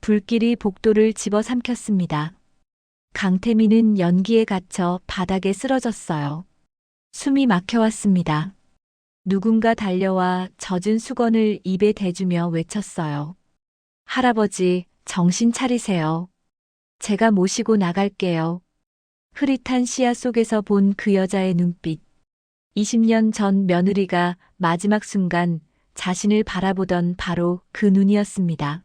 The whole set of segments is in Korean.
불길이 복도를 집어삼켰습니다. 강태민은 연기에 갇혀 바닥에 쓰러졌어요. 숨이 막혀왔습니다. 누군가 달려와 젖은 수건을 입에 대주며 외쳤어요. 할아버지, 정신 차리세요. 제가 모시고 나갈게요. 흐릿한 시야 속에서 본 그 여자의 눈빛. 20년 전 며느리가 마지막 순간 자신을 바라보던 바로 그 눈이었습니다.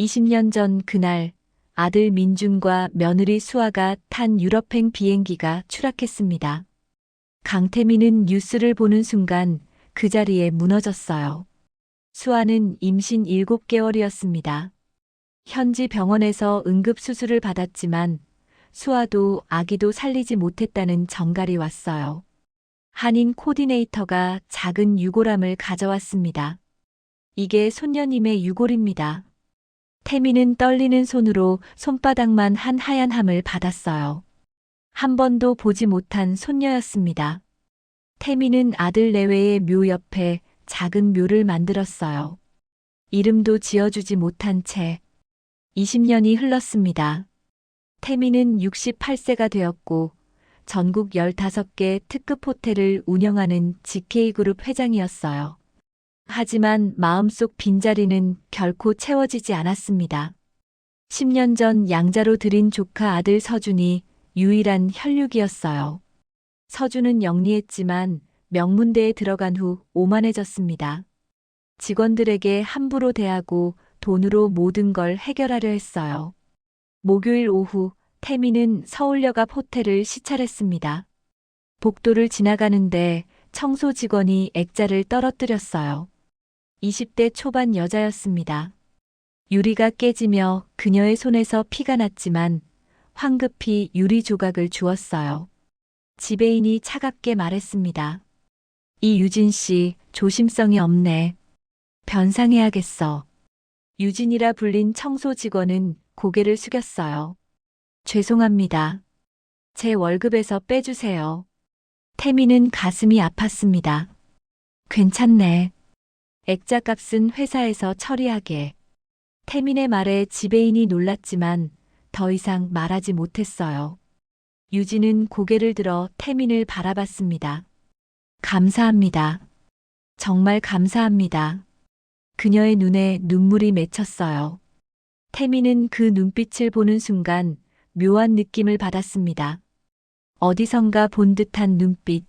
20년 전 그날 아들 민준과 며느리 수아가 탄 유럽행 비행기가 추락했습니다. 강태민은 뉴스를 보는 순간 그 자리에 무너졌어요. 수아는 임신 7개월이었습니다. 현지 병원에서 응급수술을 받았지만 수아도 아기도 살리지 못했다는 전갈이 왔어요. 한인 코디네이터가 작은 유골함을 가져왔습니다. 이게 손녀님의 유골입니다. 태민은 떨리는 손으로 손바닥만 한 하얀 함을 받았어요. 한 번도 보지 못한 손녀였습니다. 태민은 아들 내외의 묘 옆에 작은 묘를 만들었어요. 이름도 지어주지 못한 채 20년이 흘렀습니다. 태민은 68세가 되었고 전국 15개 특급 호텔을 운영하는 GK그룹 회장이었어요. 하지만 마음속 빈자리는 결코 채워지지 않았습니다. 10년 전 양자로 들인 조카 아들 서준이 유일한 혈육이었어요. 서준은 영리했지만 명문대에 들어간 후 오만해졌습니다. 직원들에게 함부로 대하고 돈으로 모든 걸 해결하려 했어요. 목요일 오후 태민은 서울역 앞 호텔을 시찰했습니다. 복도를 지나가는데 청소 직원이 액자를 떨어뜨렸어요. 20대 초반 여자였습니다. 유리가 깨지며 그녀의 손에서 피가 났지만 황급히 유리 조각을 주었어요. 지배인이 차갑게 말했습니다. 이유진 씨, 조심성이 없네. 변상해야겠어. 유진이라 불린 청소 직원은 고개를 숙였어요. 죄송합니다. 제 월급에서 빼주세요. 태민은 가슴이 아팠습니다. 괜찮네. 액자값은 회사에서 처리하게. 태민의 말에 지배인이 놀랐지만 더 이상 말하지 못했어요. 유진은 고개를 들어 태민을 바라봤습니다. 감사합니다. 정말 감사합니다. 그녀의 눈에 눈물이 맺혔어요. 태민은 그 눈빛을 보는 순간 묘한 느낌을 받았습니다. 어디선가 본 듯한 눈빛.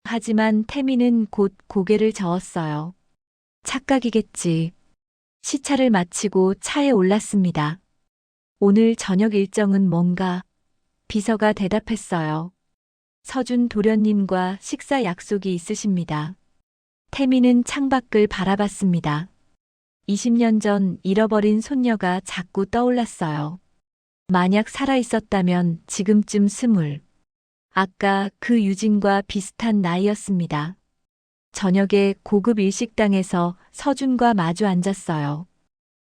하지만 태민은 곧 고개를 저었어요. 착각이겠지. 시차를 마치고 차에 올랐습니다. 오늘 저녁 일정은 뭔가? 비서가 대답했어요. 서준 도련님과 식사 약속이 있으십니다. 태민은 창밖을 바라봤습니다. 20년 전 잃어버린 손녀가 자꾸 떠올랐어요. 만약 살아있었다면 지금쯤 20. 아까 그 유진과 비슷한 나이였습니다. 저녁에 고급 일식당에서 서준과 마주 앉았어요.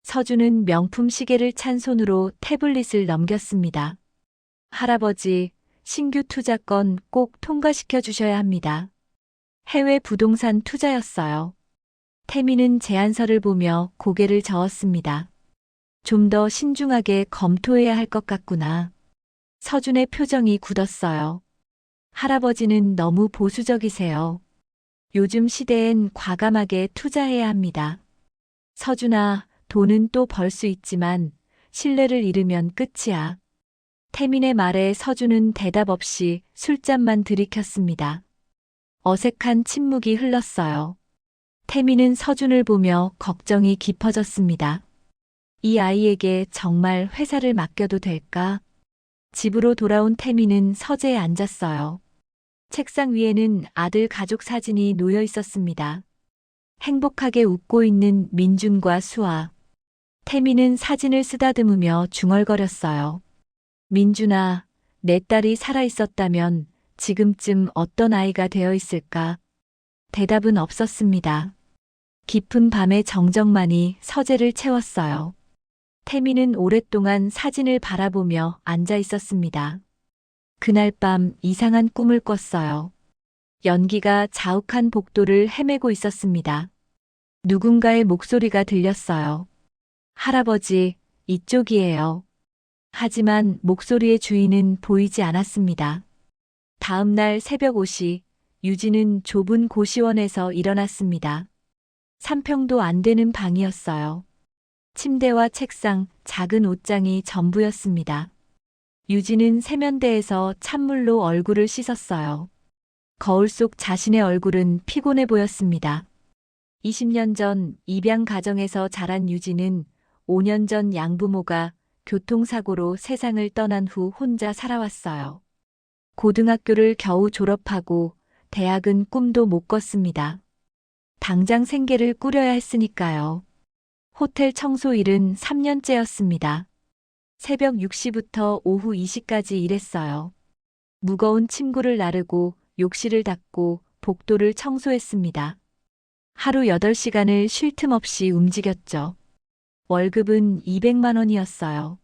서준은 명품 시계를 찬 손으로 태블릿을 넘겼습니다. 할아버지, 신규 투자건 꼭 통과시켜 주셔야 합니다. 해외 부동산 투자였어요. 태민은 제안서를 보며 고개를 저었습니다. 좀 더 신중하게 검토해야 할 것 같구나. 서준의 표정이 굳었어요. 할아버지는 너무 보수적이세요. 요즘 시대엔 과감하게 투자해야 합니다. 서준아, 돈은 또 벌 수 있지만 신뢰를 잃으면 끝이야. 태민의 말에 서준은 대답 없이 술잔만 들이켰습니다. 어색한 침묵이 흘렀어요. 태민은 서준을 보며 걱정이 깊어졌습니다. 이 아이에게 정말 회사를 맡겨도 될까? 집으로 돌아온 태민은 서재에 앉았어요. 책상 위에는 아들 가족 사진이 놓여 있었습니다. 행복하게 웃고 있는 민준과 수아. 태민은 사진을 쓰다듬으며 중얼거렸어요. 민준아, 내 딸이 살아있었다면 지금쯤 어떤 아이가 되어 있을까? 대답은 없었습니다. 깊은 밤의 정적만이 서재를 채웠어요. 태민은 오랫동안 사진을 바라보며 앉아 있었습니다. 그날 밤 이상한 꿈을 꿨어요. 연기가 자욱한 복도를 헤매고 있었습니다. 누군가의 목소리가 들렸어요. 할아버지, 이쪽이에요. 하지만 목소리의 주인은 보이지 않았습니다. 다음 날 새벽 5시, 유진은 좁은 고시원에서 일어났습니다. 3평도 안 되는 방이었어요. 침대와 책상, 작은 옷장이 전부였습니다. 유진은 세면대에서 찬물로 얼굴을 씻었어요. 거울 속 자신의 얼굴은 피곤해 보였습니다. 20년 전 입양 가정에서 자란 유진은 5년 전 양부모가 교통사고로 세상을 떠난 후 혼자 살아왔어요. 고등학교를 겨우 졸업하고 대학은 꿈도 못 꿨습니다. 당장 생계를 꾸려야 했으니까요. 호텔 청소 일은 3년째였습니다. 새벽 6시부터 오후 2시까지 일했어요. 무거운 침구를 나르고 욕실을 닦고 복도를 청소했습니다. 하루 8시간을 쉴 틈 없이 움직였죠. 월급은 200만 원이었어요.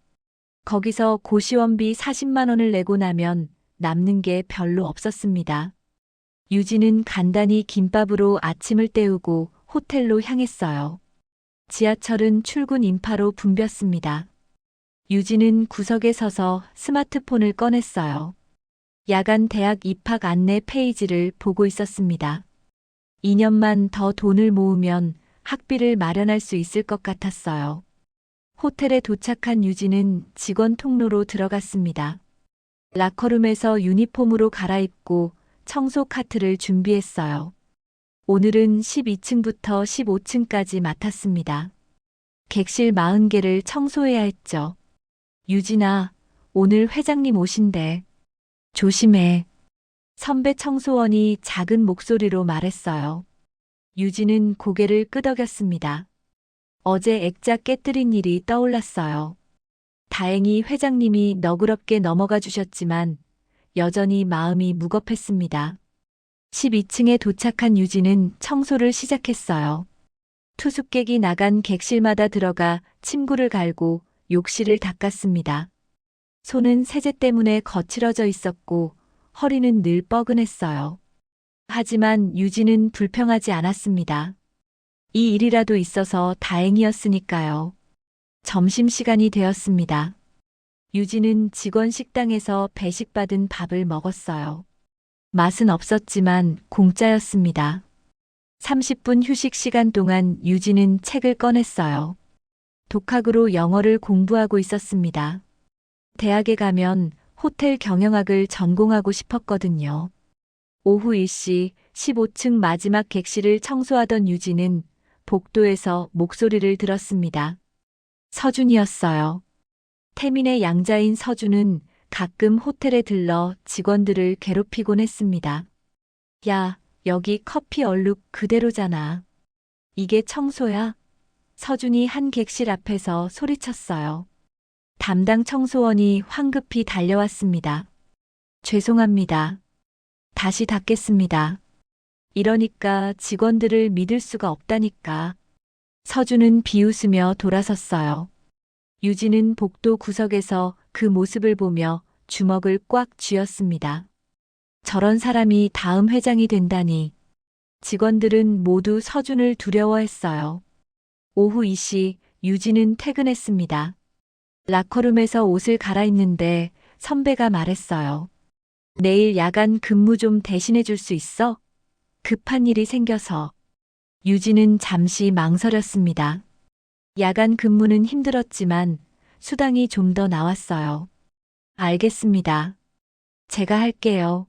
거기서 고시원비 40만 원을 내고 나면 남는 게 별로 없었습니다. 유진은 간단히 김밥으로 아침을 때우고 호텔로 향했어요. 지하철은 출근 인파로 붐볐습니다. 유진은 구석에 서서 스마트폰을 꺼냈어요. 야간 대학 입학 안내 페이지를 보고 있었습니다. 2년만 더 돈을 모으면 학비를 마련할 수 있을 것 같았어요. 호텔에 도착한 유진은 직원 통로로 들어갔습니다. 라커룸에서 유니폼으로 갈아입고 청소 카트를 준비했어요. 오늘은 12층부터 15층까지 맡았습니다. 객실 40개를 청소해야 했죠. 유진아, 오늘 회장님 오신대. 조심해. 선배 청소원이 작은 목소리로 말했어요. 유진은 고개를 끄덕였습니다. 어제 액자 깨뜨린 일이 떠올랐어요. 다행히 회장님이 너그럽게 넘어가 주셨지만 여전히 마음이 무겁했습니다. 12층에 도착한 유진은 청소를 시작했어요. 투숙객이 나간 객실마다 들어가 침구를 갈고 욕실을 닦았습니다. 손은 세제 때문에 거칠어져 있었고 허리는 늘 뻐근했어요. 하지만 유진은 불평하지 않았습니다. 이 일이라도 있어서 다행이었으니까요. 점심시간이 되었습니다. 유진은 직원 식당에서 배식받은 밥을 먹었어요. 맛은 없었지만 공짜였습니다. 30분 휴식 시간 동안 유진은 책을 꺼냈어요. 독학으로 영어를 공부하고 있었습니다. 대학에 가면 호텔 경영학을 전공하고 싶었거든요. 오후 1시 15층 마지막 객실을 청소하던 유진은 복도에서 목소리를 들었습니다. 서준이었어요. 태민의 양자인 서준은 가끔 호텔에 들러 직원들을 괴롭히곤 했습니다. 야, 여기 커피 얼룩 그대로잖아. 이게 청소야? 서준이 한 객실 앞에서 소리쳤어요. 담당 청소원이 황급히 달려왔습니다. 죄송합니다. 다시 닦겠습니다. 이러니까 직원들을 믿을 수가 없다니까. 서준은 비웃으며 돌아섰어요. 유진은 복도 구석에서 그 모습을 보며 주먹을 꽉 쥐었습니다. 저런 사람이 다음 회장이 된다니. 직원들은 모두 서준을 두려워했어요. 오후 2시 유진은 퇴근했습니다. 라커룸에서 옷을 갈아입는데 선배가 말했어요. 내일 야간 근무 좀 대신해 줄 수 있어? 급한 일이 생겨서. 유진은 잠시 망설였습니다. 야간 근무는 힘들었지만 수당이 좀 더 나왔어요. 알겠습니다. 제가 할게요.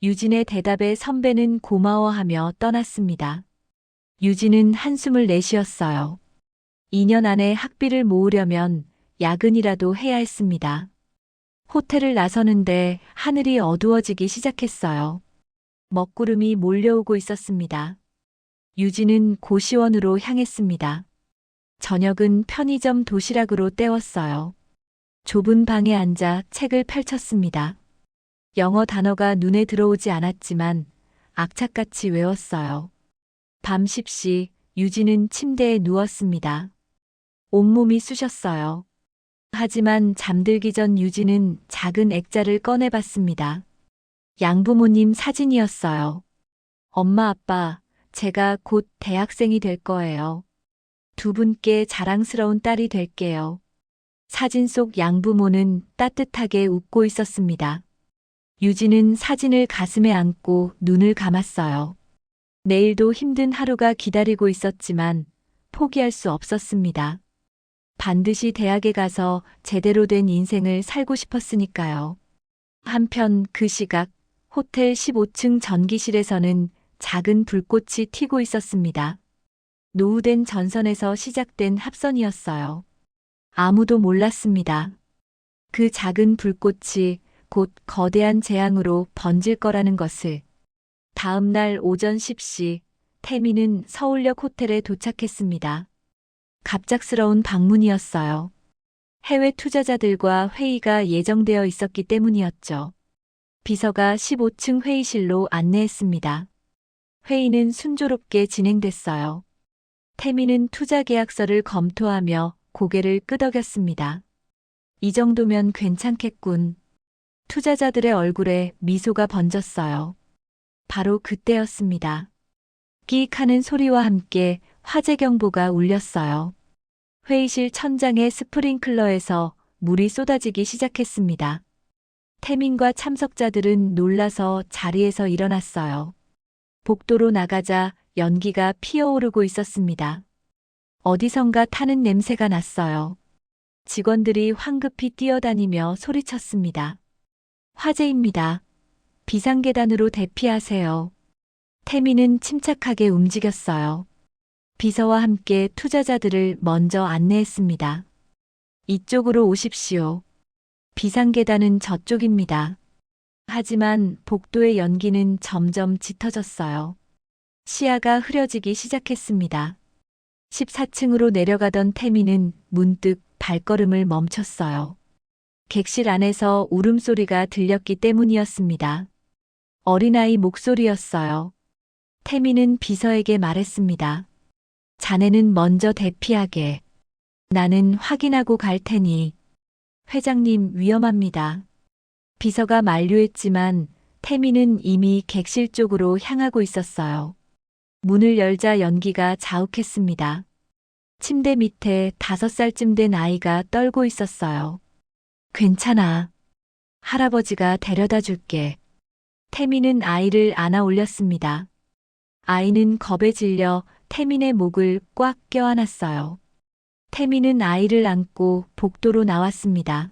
유진의 대답에 선배는 고마워하며 떠났습니다. 유진은 한숨을 내쉬었어요. 2년 안에 학비를 모으려면 야근이라도 해야 했습니다. 호텔을 나서는데 하늘이 어두워지기 시작했어요. 먹구름이 몰려오고 있었습니다. 유진은 고시원으로 향했습니다. 저녁은 편의점 도시락으로 때웠어요. 좁은 방에 앉아 책을 펼쳤습니다. 영어 단어가 눈에 들어오지 않았지만 악착같이 외웠어요. 밤 10시 유진은 침대에 누웠습니다. 온몸이 쑤셨어요. 하지만 잠들기 전 유진은 작은 액자를 꺼내봤습니다. 양부모님 사진이었어요. 엄마, 아빠, 제가 곧 대학생이 될 거예요. 두 분께 자랑스러운 딸이 될게요. 사진 속 양부모는 따뜻하게 웃고 있었습니다. 유진은 사진을 가슴에 안고 눈을 감았어요. 내일도 힘든 하루가 기다리고 있었지만 포기할 수 없었습니다. 반드시 대학에 가서 제대로 된 인생을 살고 싶었으니까요. 한편 그 시각 호텔 15층 전기실에서는 작은 불꽃이 튀고 있었습니다. 노후된 전선에서 시작된 합선이었어요. 아무도 몰랐습니다. 그 작은 불꽃이 곧 거대한 재앙으로 번질 거라는 것을. 다음 날 오전 10시 태민은 서울역 호텔에 도착했습니다. 갑작스러운 방문이었어요. 해외 투자자들과 회의가 예정되어 있었기 때문이었죠. 비서가 15층 회의실로 안내했습니다. 회의는 순조롭게 진행됐어요. 태민은 투자 계약서를 검토하며 고개를 끄덕였습니다. 이 정도면 괜찮겠군. 투자자들의 얼굴에 미소가 번졌어요. 바로 그때였습니다. 끼익 하는 소리와 함께 화재 경보가 울렸어요. 회의실 천장의 스프링클러에서 물이 쏟아지기 시작했습니다. 태민과 참석자들은 놀라서 자리에서 일어났어요. 복도로 나가자 연기가 피어오르고 있었습니다. 어디선가 타는 냄새가 났어요. 직원들이 황급히 뛰어다니며 소리쳤습니다. 화재입니다. 비상계단으로 대피하세요. 태민은 침착하게 움직였어요. 비서와 함께 투자자들을 먼저 안내했습니다. 이쪽으로 오십시오. 비상계단은 저쪽입니다. 하지만 복도의 연기는 점점 짙어졌어요. 시야가 흐려지기 시작했습니다. 14층으로 내려가던 태민은 문득 발걸음을 멈췄어요. 객실 안에서 울음소리가 들렸기 때문이었습니다. 어린아이 목소리였어요. 태민은 비서에게 말했습니다. 자네는 먼저 대피하게. 나는 확인하고 갈 테니. 회장님 위험합니다. 비서가 만류했지만 태민은 이미 객실 쪽으로 향하고 있었어요. 문을 열자 연기가 자욱했습니다. 침대 밑에 5살쯤 된 아이가 떨고 있었어요. 괜찮아. 할아버지가 데려다 줄게. 태민은 아이를 안아 올렸습니다. 아이는 겁에 질려 태민의 목을 꽉 껴안았어요. 태민은 아이를 안고 복도로 나왔습니다.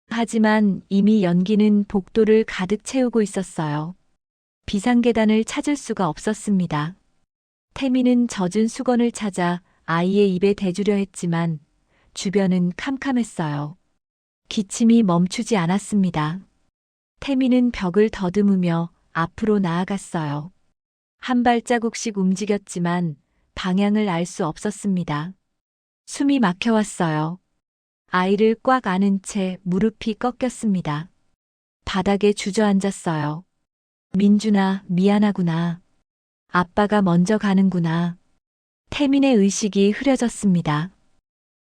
하지만 이미 연기는 복도를 가득 채우고 있었어요. 비상계단을 찾을 수가 없었습니다. 태민은 젖은 수건을 찾아 아이의 입에 대주려 했지만 주변은 캄캄했어요. 기침이 멈추지 않았습니다. 태민은 벽을 더듬으며 앞으로 나아갔어요. 한 발자국씩 움직였지만 방향을 알 수 없었습니다. 숨이 막혀왔어요. 아이를 꽉 안은 채 무릎이 꺾였습니다. 바닥에 주저앉았어요. 민준아, 미안하구나. 아빠가 먼저 가는구나. 태민의 의식이 흐려졌습니다.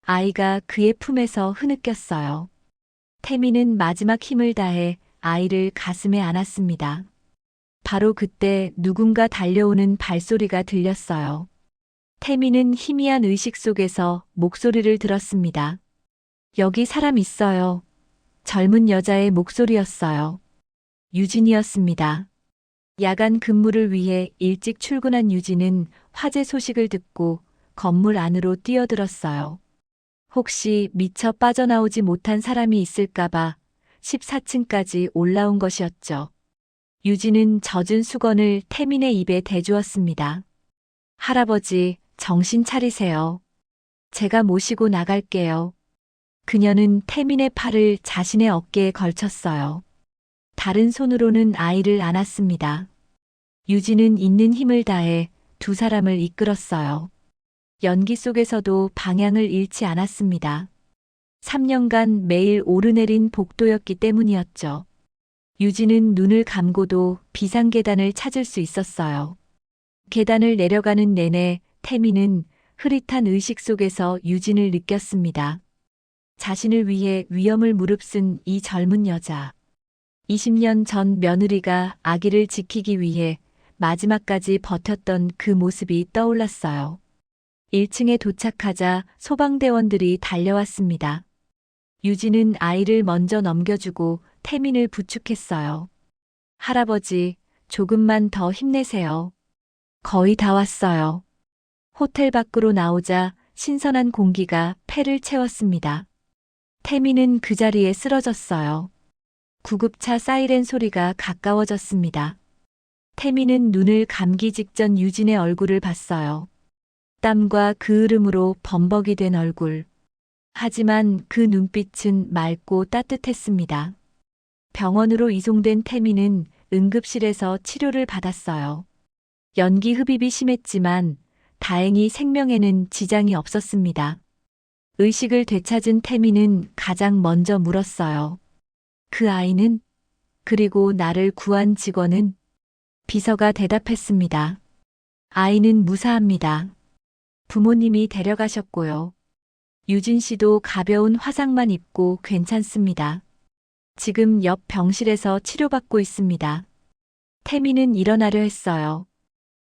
아이가 그의 품에서 흐느꼈어요. 태민은 마지막 힘을 다해 아이를 가슴에 안았습니다. 바로 그때 누군가 달려오는 발소리가 들렸어요. 태민은 희미한 의식 속에서 목소리를 들었습니다. 여기 사람 있어요. 젊은 여자의 목소리였어요. 유진이었습니다. 야간 근무를 위해 일찍 출근한 유진은 화재 소식을 듣고 건물 안으로 뛰어들었어요. 혹시 미처 빠져나오지 못한 사람이 있을까봐 14층까지 올라온 것이었죠. 유진은 젖은 수건을 태민의 입에 대주었습니다. 할아버지, 정신 차리세요. 제가 모시고 나갈게요. 그녀는 태민의 팔을 자신의 어깨에 걸쳤어요. 다른 손으로는 아이를 안았습니다. 유진은 있는 힘을 다해 두 사람을 이끌었어요. 연기 속에서도 방향을 잃지 않았습니다. 3년간 매일 오르내린 복도였기 때문이었죠. 유진은 눈을 감고도 비상계단을 찾을 수 있었어요. 계단을 내려가는 내내 태민은 흐릿한 의식 속에서 유진을 느꼈습니다. 자신을 위해 위험을 무릅쓴 이 젊은 여자. 20년 전 며느리가 아기를 지키기 위해 마지막까지 버텼던 그 모습이 떠올랐어요. 1층에 도착하자 소방대원들이 달려왔습니다. 유진은 아이를 먼저 넘겨주고 태민을 부축했어요. 할아버지, 조금만 더 힘내세요. 거의 다 왔어요. 호텔 밖으로 나오자 신선한 공기가 폐를 채웠습니다. 태민은 그 자리에 쓰러졌어요. 구급차 사이렌 소리가 가까워졌습니다. 태민은 눈을 감기 직전 유진의 얼굴을 봤어요. 땀과 그 흐름으로 범벅이 된 얼굴. 하지만 그 눈빛은 맑고 따뜻했습니다. 병원으로 이송된 태민은 응급실에서 치료를 받았어요. 연기 흡입이 심했지만 다행히 생명에는 지장이 없었습니다. 의식을 되찾은 태민은 가장 먼저 물었어요. 그 아이는? 그리고 나를 구한 직원은? 비서가 대답했습니다. 아이는 무사합니다. 부모님이 데려가셨고요. 유진 씨도 가벼운 화상만 입고 괜찮습니다. 지금 옆 병실에서 치료받고 있습니다. 태민은 일어나려 했어요.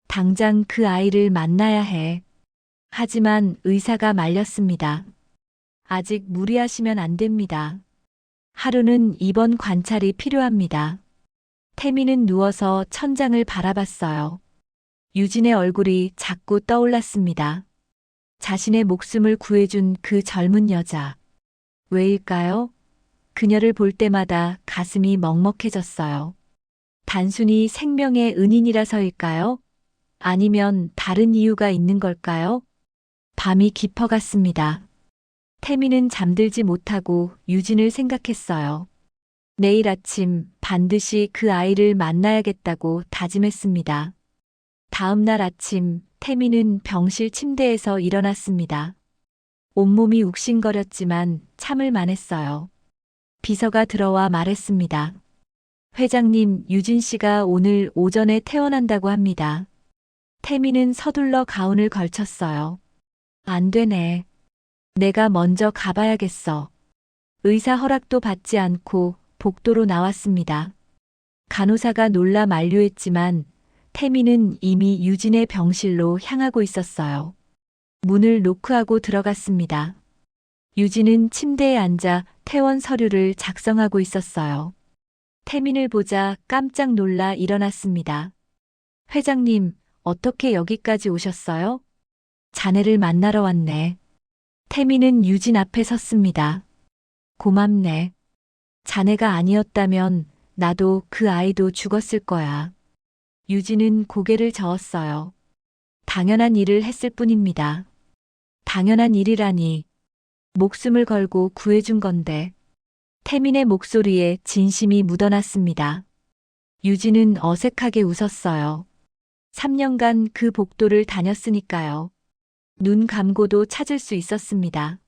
당장 그 아이를 만나야 해. 하지만 의사가 말렸습니다. 아직 무리하시면 안 됩니다. 하루는 입원 관찰이 필요합니다. 태민은 누워서 천장을 바라봤어요. 유진의 얼굴이 자꾸 떠올랐습니다. 자신의 목숨을 구해준 그 젊은 여자. 왜일까요? 그녀를 볼 때마다 가슴이 먹먹해졌어요. 단순히 생명의 은인이라서일까요? 아니면 다른 이유가 있는 걸까요? 밤이 깊어갔습니다. 태민은 잠들지 못하고 유진을 생각했어요. 내일 아침 반드시 그 아이를 만나야겠다고 다짐했습니다. 다음 날 아침 태민은 병실 침대에서 일어났습니다. 온몸이 욱신거렸지만 참을 만했어요. 비서가 들어와 말했습니다. 회장님, 유진 씨가 오늘 오전에 퇴원한다고 합니다. 태민은 서둘러 가운을 걸쳤어요. 안 되네. 내가 먼저 가봐야겠어. 의사 허락도 받지 않고 복도로 나왔습니다. 간호사가 놀라 만류했지만 태민은 이미 유진의 병실로 향하고 있었어요. 문을 노크하고 들어갔습니다. 유진은 침대에 앉아 퇴원 서류를 작성하고 있었어요. 태민을 보자 깜짝 놀라 일어났습니다. 회장님, 어떻게 여기까지 오셨어요? 자네를 만나러 왔네. 태민은 유진 앞에 섰습니다. 고맙네. 자네가 아니었다면 나도 그 아이도 죽었을 거야. 유진은 고개를 저었어요. 당연한 일을 했을 뿐입니다. 당연한 일이라니. 목숨을 걸고 구해준 건데. 태민의 목소리에 진심이 묻어났습니다. 유진은 어색하게 웃었어요. 3년간 그 복도를 다녔으니까요. 눈 감고도 찾을 수 있었습니다.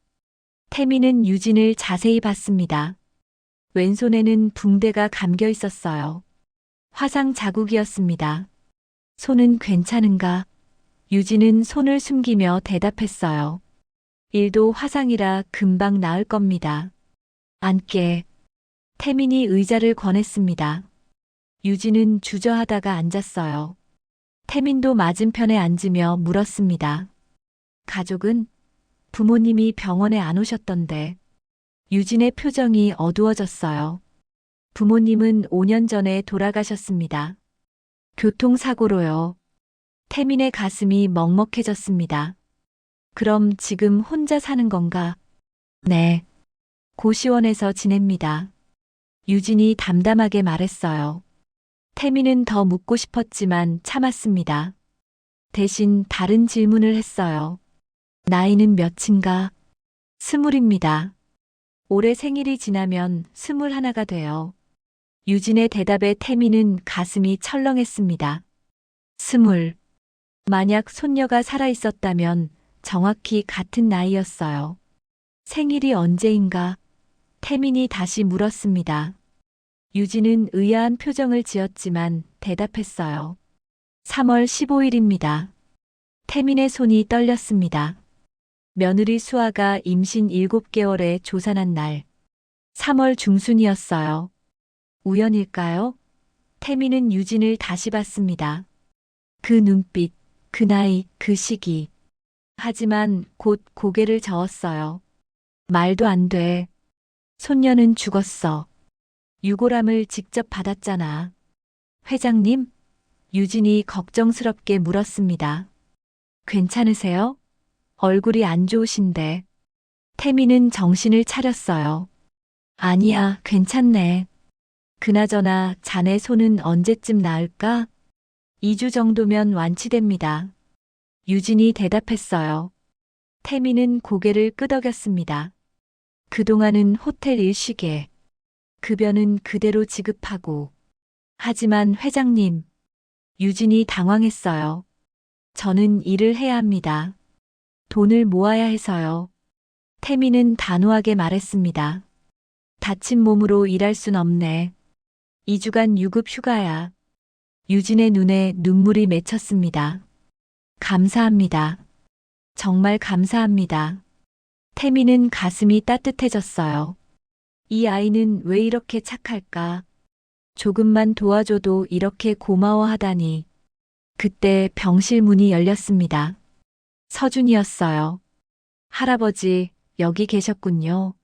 태민은 유진을 자세히 봤습니다. 왼손에는 붕대가 감겨 있었어요. 화상 자국이었습니다. 손은 괜찮은가? 유진은 손을 숨기며 대답했어요. 일도 화상이라 금방 나을 겁니다. 앉게. 태민이 의자를 권했습니다. 유진은 주저하다가 앉았어요. 태민도 맞은편에 앉으며 물었습니다. 가족은? 부모님이 병원에 안 오셨던데. 유진의 표정이 어두워졌어요. 부모님은 5년 전에 돌아가셨습니다. 교통사고로요. 태민의 가슴이 먹먹해졌습니다. 그럼 지금 혼자 사는 건가? 네. 고시원에서 지냅니다. 유진이 담담하게 말했어요. 태민은 더 묻고 싶었지만 참았습니다. 대신 다른 질문을 했어요. 나이는 몇인가? 20입니다. 올해 생일이 지나면 21가 돼요. 유진의 대답에 태민은 가슴이 철렁했습니다. 20. 만약 손녀가 살아있었다면 정확히 같은 나이였어요. 생일이 언제인가? 태민이 다시 물었습니다. 유진은 의아한 표정을 지었지만 대답했어요. 3월 15일입니다. 태민의 손이 떨렸습니다. 며느리 수아가 임신 7개월에 조산한 날. 3월 중순이었어요. 우연일까요? 태민은 유진을 다시 봤습니다. 그 눈빛, 그 나이, 그 시기. 하지만 곧 고개를 저었어요. 말도 안 돼. 손녀는 죽었어. 유골함을 직접 받았잖아. 회장님? 유진이 걱정스럽게 물었습니다. 괜찮으세요? 얼굴이 안 좋으신데. 태미는 정신을 차렸어요. 아니야, 괜찮네. 그나저나 자네 손은 언제쯤 나을까? 2주 정도면 완치됩니다. 유진이 대답했어요. 태미는 고개를 끄덕였습니다. 그동안은 호텔 일식에 급여는 그대로 지급하고. 하지만 회장님, 유진이 당황했어요. 저는 일을 해야 합니다. 돈을 모아야 해서요. 태미는 단호하게 말했습니다. 다친 몸으로 일할 순 없네. 2주간 유급 휴가야. 유진의 눈에 눈물이 맺혔습니다. 감사합니다. 정말 감사합니다. 태미는 가슴이 따뜻해졌어요. 이 아이는 왜 이렇게 착할까? 조금만 도와줘도 이렇게 고마워하다니. 그때 병실 문이 열렸습니다. 서준이었어요. 할아버지, 여기 계셨군요.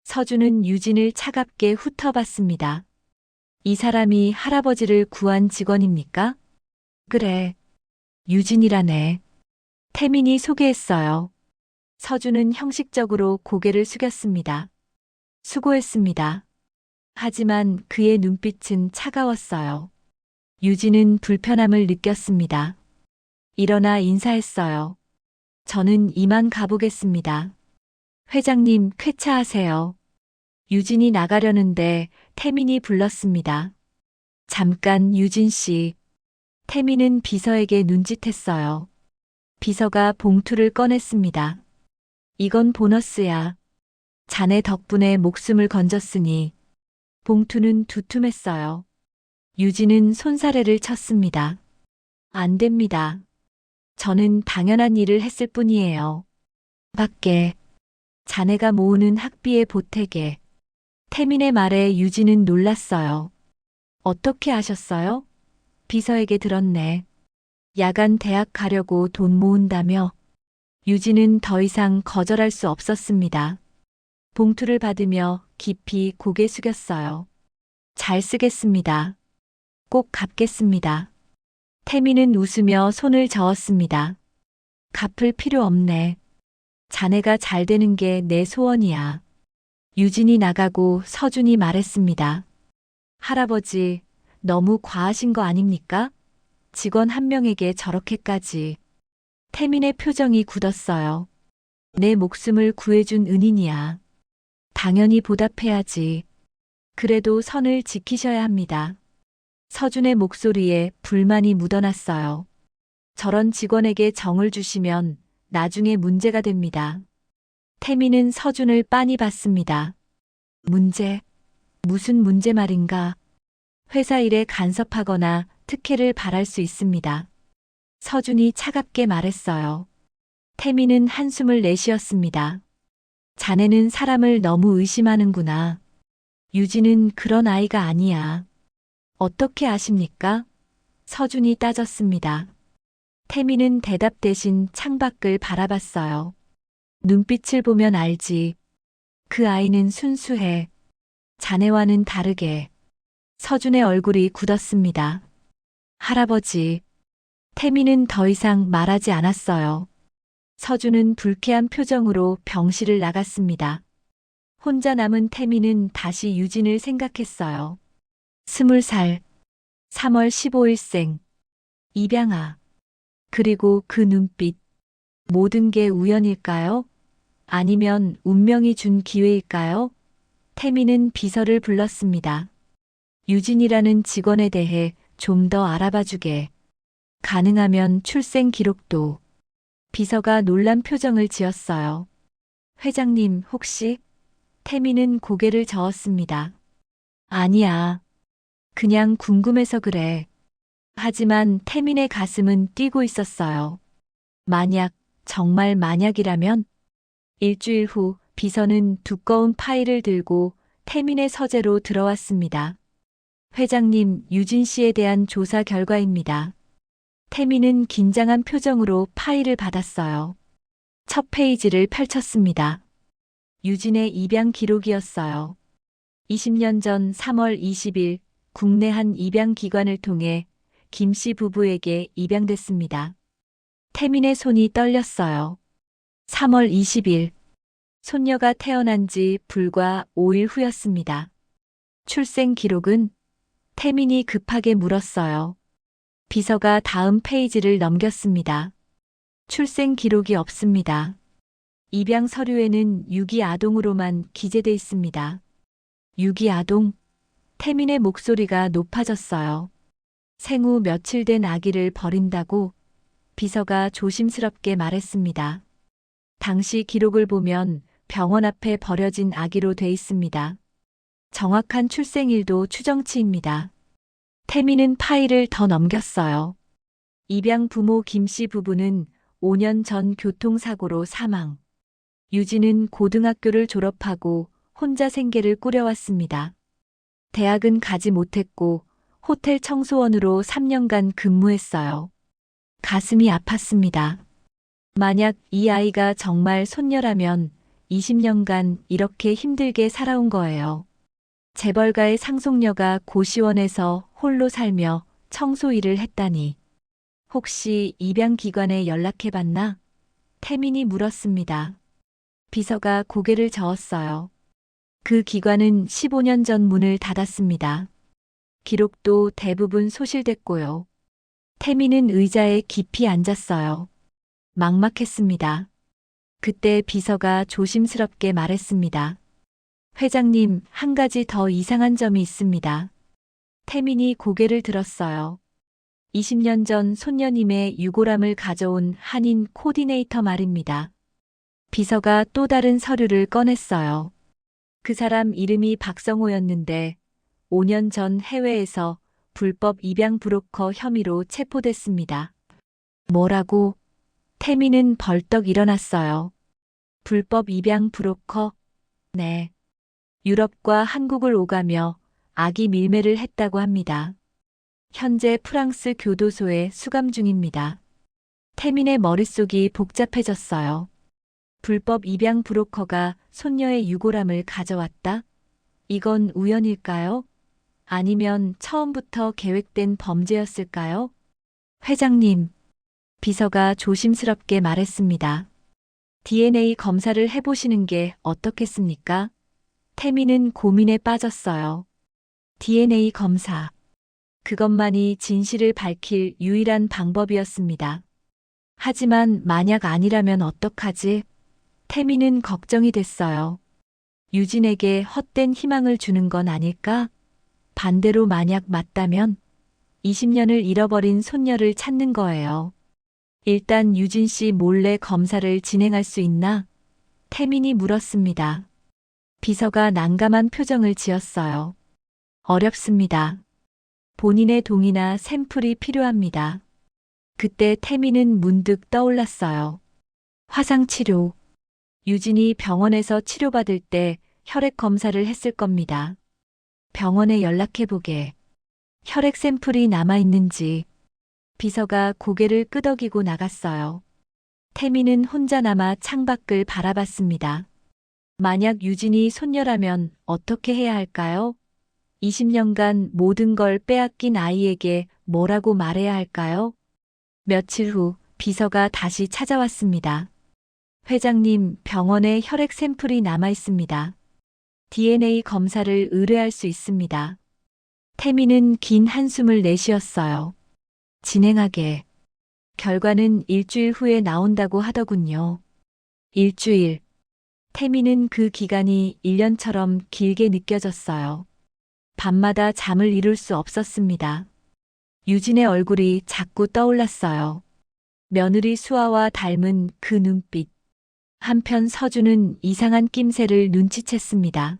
서준은 유진을 차갑게 훑어봤습니다. 이 사람이 할아버지를 구한 직원입니까? 그래. 유진이라네. 태민이 소개했어요. 서준은 형식적으로 고개를 숙였습니다. 수고했습니다. 하지만 그의 눈빛은 차가웠어요. 유진은 불편함을 느꼈습니다. 일어나 인사했어요. 저는 이만 가보겠습니다. 회장님, 쾌차하세요. 유진이 나가려는데 태민이 불렀습니다. 잠깐, 유진 씨. 태민은 비서에게 눈짓했어요. 비서가 봉투를 꺼냈습니다. 이건 보너스야. 자네 덕분에 목숨을 건졌으니. 봉투는 두툼했어요. 유진은 손사래를 쳤습니다. 안 됩니다. 저는 당연한 일을 했을 뿐이에요. 밖에 자네가 모으는 학비의 보태게. 태민의 말에 유진은 놀랐어요. 어떻게 아셨어요? 비서에게 들었네. 야간 대학 가려고 돈 모은다며. 유진은 더 이상 거절할 수 없었습니다. 봉투를 받으며 깊이 고개 숙였어요. 잘 쓰겠습니다. 꼭 갚겠습니다. 태민은 웃으며 손을 저었습니다. 갚을 필요 없네. 자네가 잘 되는 게 내 소원이야. 유진이 나가고 서준이 말했습니다. 할아버지, 너무 과하신 거 아닙니까? 직원 한 명에게 저렇게까지. 태민의 표정이 굳었어요. 내 목숨을 구해준 은인이야. 당연히 보답해야지. 그래도 선을 지키셔야 합니다. 서준의 목소리에 불만이 묻어났어요. 저런 직원에게 정을 주시면 나중에 문제가 됩니다. 태민은 서준을 빤히 봤습니다. 문제? 무슨 문제 말인가? 회사 일에 간섭하거나 특혜를 바랄 수 있습니다. 서준이 차갑게 말했어요. 태민은 한숨을 내쉬었습니다. 자네는 사람을 너무 의심하는구나. 유진은 그런 아이가 아니야. 어떻게 아십니까? 서준이 따졌습니다. 태민은 대답 대신 창밖을 바라봤어요. 눈빛을 보면 알지. 그 아이는 순수해. 자네와는 다르게. 서준의 얼굴이 굳었습니다. 할아버지. 태민은 더 이상 말하지 않았어요. 서준은 불쾌한 표정으로 병실을 나갔습니다. 혼자 남은 태민은 다시 유진을 생각했어요. 20살, 3월 15일생, 입양아. 그리고 그 눈빛. 모든 게 우연일까요? 아니면 운명이 준 기회일까요? 태민은 비서를 불렀습니다. 유진이라는 직원에 대해 좀 더 알아봐주게. 가능하면 출생 기록도. 비서가 놀란 표정을 지었어요. 회장님, 혹시? 태민은 고개를 저었습니다. 아니야. 그냥 궁금해서 그래. 하지만 태민의 가슴은 뛰고 있었어요. 만약, 정말 만약이라면? 일주일 후 비서는 두꺼운 파일을 들고 태민의 서재로 들어왔습니다. 회장님, 유진 씨에 대한 조사 결과입니다. 태민은 긴장한 표정으로 파일을 받았어요. 첫 페이지를 펼쳤습니다. 유진의 입양 기록이었어요. 20년 전 3월 20일 국내 한 입양 기관을 통해 김 씨 부부에게 입양됐습니다. 태민의 손이 떨렸어요. 3월 20일 손녀가 태어난 지 불과 5일 후였습니다. 출생 기록은 태민이 급하게 물었어요. 비서가 다음 페이지를 넘겼습니다. 출생 기록이 없습니다. 입양 서류에는 유기 아동으로만 기재돼 있습니다. 유기 아동? 태민의 목소리가 높아졌어요. 생후 며칠 된 아기를 버린다고 비서가 조심스럽게 말했습니다. 당시 기록을 보면 병원 앞에 버려진 아기로 돼 있습니다. 정확한 출생일도 추정치입니다. 태민은 파일을 더 넘겼어요. 입양 부모 김 씨 부부는 5년 전 교통사고로 사망. 유진은 고등학교를 졸업하고 혼자 생계를 꾸려왔습니다. 대학은 가지 못했고 호텔 청소원으로 3년간 근무했어요. 가슴이 아팠습니다. 만약 이 아이가 정말 손녀라면 20년간 이렇게 힘들게 살아온 거예요. 재벌가의 상속녀가 고시원에서 홀로 살며 청소 일을 했다니. 혹시 입양기관에 연락해봤나? 태민이 물었습니다. 비서가 고개를 저었어요. 그 기관은 15년 전 문을 닫았습니다. 기록도 대부분 소실됐고요. 태민은 의자에 깊이 앉았어요. 막막했습니다. 그때 비서가 조심스럽게 말했습니다. 회장님, 한 가지 더 이상한 점이 있습니다. 태민이 고개를 들었어요. 20년 전 손녀님의 유골함을 가져온 한인 코디네이터 말입니다. 비서가 또 다른 서류를 꺼냈어요. 그 사람 이름이 박성호였는데 5년 전 해외에서 불법 입양 브로커 혐의로 체포됐습니다. 뭐라고? 태민은 벌떡 일어났어요. 불법 입양 브로커? 네. 유럽과 한국을 오가며 아기 밀매를 했다고 합니다. 현재 프랑스 교도소에 수감 중입니다. 태민의 머릿속이 복잡해졌어요. 불법 입양 브로커가 손녀의 유골함을 가져왔다? 이건 우연일까요? 아니면 처음부터 계획된 범죄였을까요? 회장님, 비서가 조심스럽게 말했습니다. DNA 검사를 해보시는 게 어떻겠습니까? 태민은 고민에 빠졌어요. DNA 검사. 그것만이 진실을 밝힐 유일한 방법이었습니다. 하지만 만약 아니라면 어떡하지? 태민은 걱정이 됐어요. 유진에게 헛된 희망을 주는 건 아닐까? 반대로 만약 맞다면 20년을 잃어버린 손녀를 찾는 거예요. 일단 유진 씨 몰래 검사를 진행할 수 있나? 태민이 물었습니다. 비서가 난감한 표정을 지었어요. 어렵습니다. 본인의 동의나 샘플이 필요합니다. 그때 태민은 문득 떠올랐어요. 화상치료. 유진이 병원에서 치료받을 때 혈액 검사를 했을 겁니다. 병원에 연락해보게. 혈액 샘플이 남아있는지. 비서가 고개를 끄덕이고 나갔어요. 태민은 혼자 남아 창밖을 바라봤습니다. 만약 유진이 손녀라면 어떻게 해야 할까요? 20년간 모든 걸 빼앗긴 아이에게 뭐라고 말해야 할까요? 며칠 후 비서가 다시 찾아왔습니다. 회장님, 병원에 혈액 샘플이 남아 있습니다. DNA 검사를 의뢰할 수 있습니다. 태민은 긴 한숨을 내쉬었어요. 진행하게. 결과는 일주일 후에 나온다고 하더군요. 일주일. 태민은 그 기간이 1년처럼 길게 느껴졌어요. 밤마다 잠을 이룰 수 없었습니다. 유진의 얼굴이 자꾸 떠올랐어요. 며느리 수아와 닮은 그 눈빛. 한편 서준은 이상한 낌새를 눈치챘습니다.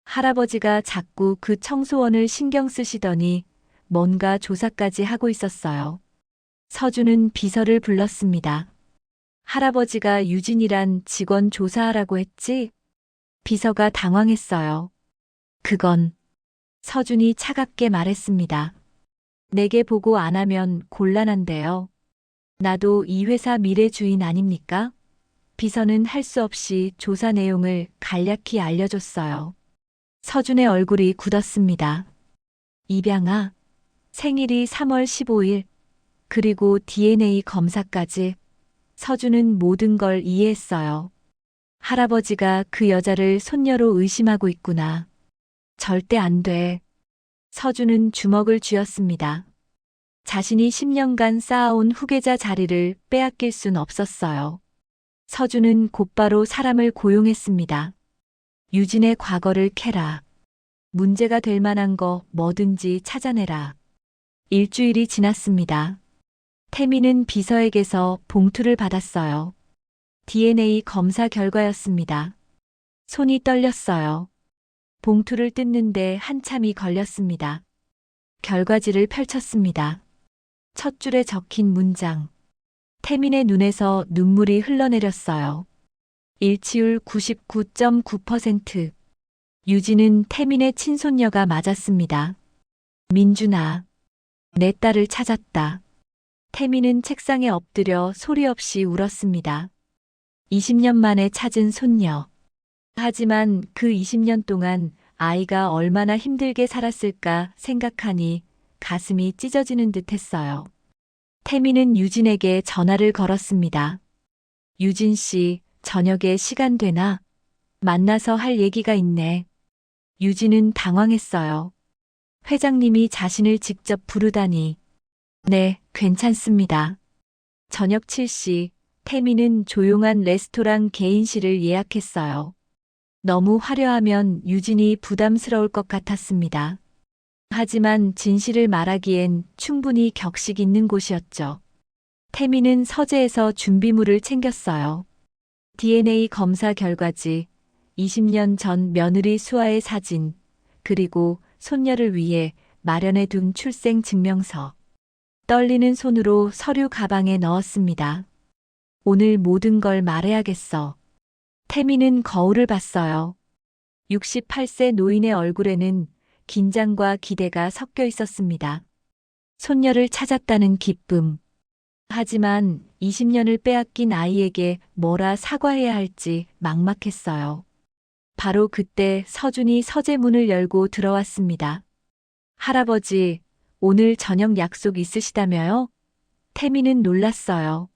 할아버지가 자꾸 그 청소원을 신경 쓰시더니 뭔가 조사까지 하고 있었어요. 서준은 비서를 불렀습니다. 할아버지가 유진이란 직원 조사하라고 했지? 비서가 당황했어요. 그건 서준이 차갑게 말했습니다. 내게 보고 안 하면 곤란한데요. 나도 이 회사 미래 주인 아닙니까? 비서는 할 수 없이 조사 내용을 간략히 알려줬어요. 서준의 얼굴이 굳었습니다. 입양아, 생일이 3월 15일, 그리고 DNA 검사까지. 서준은 모든 걸 이해했어요. 할아버지가 그 여자를 손녀로 의심하고 있구나. 절대 안 돼. 서준은 주먹을 쥐었습니다. 자신이 10년간 쌓아온 후계자 자리를 빼앗길 순 없었어요. 서준은 곧바로 사람을 고용했습니다. 유진의 과거를 캐라. 문제가 될 만한 거 뭐든지 찾아내라. 일주일이 지났습니다. 태미는 비서에게서 봉투를 받았어요. DNA 검사 결과였습니다. 손이 떨렸어요. 봉투를 뜯는데 한참이 걸렸습니다. 결과지를 펼쳤습니다. 첫 줄에 적힌 문장. 태민의 눈에서 눈물이 흘러내렸어요. 일치율 99.9%. 유진은 태민의 친손녀가 맞았습니다. 민준아, 내 딸을 찾았다. 태민은 책상에 엎드려 소리 없이 울었습니다. 20년 만에 찾은 손녀. 하지만 그 20년 동안 아이가 얼마나 힘들게 살았을까 생각하니 가슴이 찢어지는 듯 했어요. 태미는 유진에게 전화를 걸었습니다. 유진 씨, 저녁에 시간 되나? 만나서 할 얘기가 있네. 유진은 당황했어요. 회장님이 자신을 직접 부르다니. 네, 괜찮습니다. 저녁 7시, 태미는 조용한 레스토랑 개인실을 예약했어요. 너무 화려하면 유진이 부담스러울 것 같았습니다. 하지만 진실을 말하기엔 충분히 격식 있는 곳이었죠. 태미는 서재에서 준비물을 챙겼어요. DNA 검사 결과지, 20년 전 며느리 수아의 사진, 그리고 손녀를 위해 마련해 둔 출생 증명서. 떨리는 손으로 서류 가방에 넣었습니다. 오늘 모든 걸 말해야겠어. 태미는 거울을 봤어요. 68세 노인의 얼굴에는 긴장과 기대가 섞여 있었습니다. 손녀를 찾았다는 기쁨. 하지만 20년을 빼앗긴 아이에게 뭐라 사과해야 할지 막막했어요. 바로 그때 서준이 서재 문을 열고 들어왔습니다. 할아버지, 오늘 저녁 약속 있으시다며요? 태미는 놀랐어요.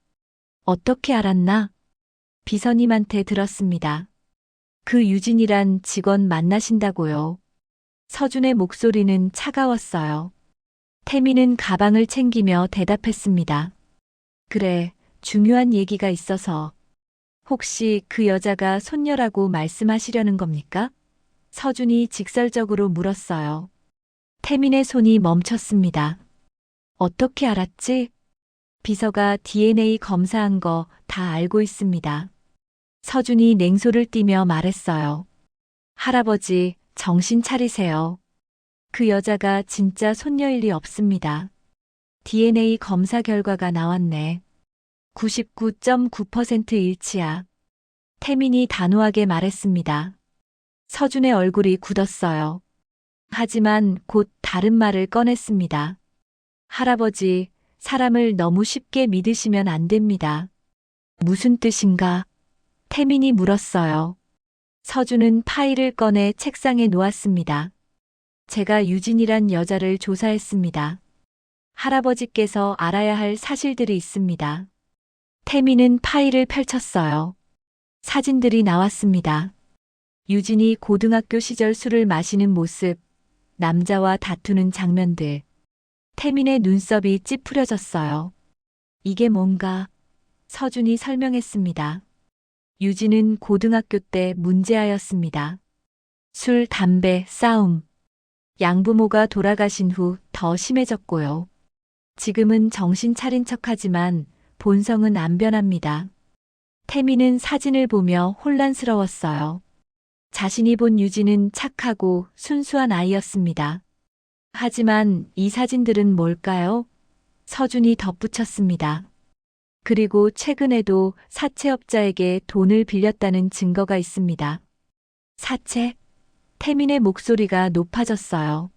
어떻게 알았나? 비서님한테 들었습니다. 그 유진이란 직원 만나신다고요. 서준의 목소리는 차가웠어요. 태미는 가방을 챙기며 대답했습니다. 그래, 중요한 얘기가 있어서. 혹시 그 여자가 손녀라고 말씀하시려는 겁니까? 서준이 직설적으로 물었어요. 태민의 손이 멈췄습니다. 어떻게 알았지? 비서가 DNA 검사한 거 다 알고 있습니다. 서준이 냉소를 띠며 말했어요. 할아버지, 정신 차리세요. 그 여자가 진짜 손녀일 리 없습니다. DNA 검사 결과가 나왔네. 99.9% 일치야. 태민이 단호하게 말했습니다. 서준의 얼굴이 굳었어요. 하지만 곧 다른 말을 꺼냈습니다. 할아버지, 사람을 너무 쉽게 믿으시면 안 됩니다. 무슨 뜻인가? 태민이 물었어요. 서준은 파일을 꺼내 책상에 놓았습니다. 제가 유진이란 여자를 조사했습니다. 할아버지께서 알아야 할 사실들이 있습니다. 태민은 파일을 펼쳤어요. 사진들이 나왔습니다. 유진이 고등학교 시절 술을 마시는 모습, 남자와 다투는 장면들. 태민의 눈썹이 찌푸려졌어요. 이게 뭔가? 서준이 설명했습니다. 유진은 고등학교 때 문제아였습니다. 술, 담배, 싸움. 양부모가 돌아가신 후 더 심해졌고요. 지금은 정신 차린 척하지만 본성은 안 변합니다. 태민은 사진을 보며 혼란스러웠어요. 자신이 본 유진은 착하고 순수한 아이였습니다. 하지만 이 사진들은 뭘까요? 서준이 덧붙였습니다. 그리고 최근에도 사채업자에게 돈을 빌렸다는 증거가 있습니다. 사채? 태민의 목소리가 높아졌어요.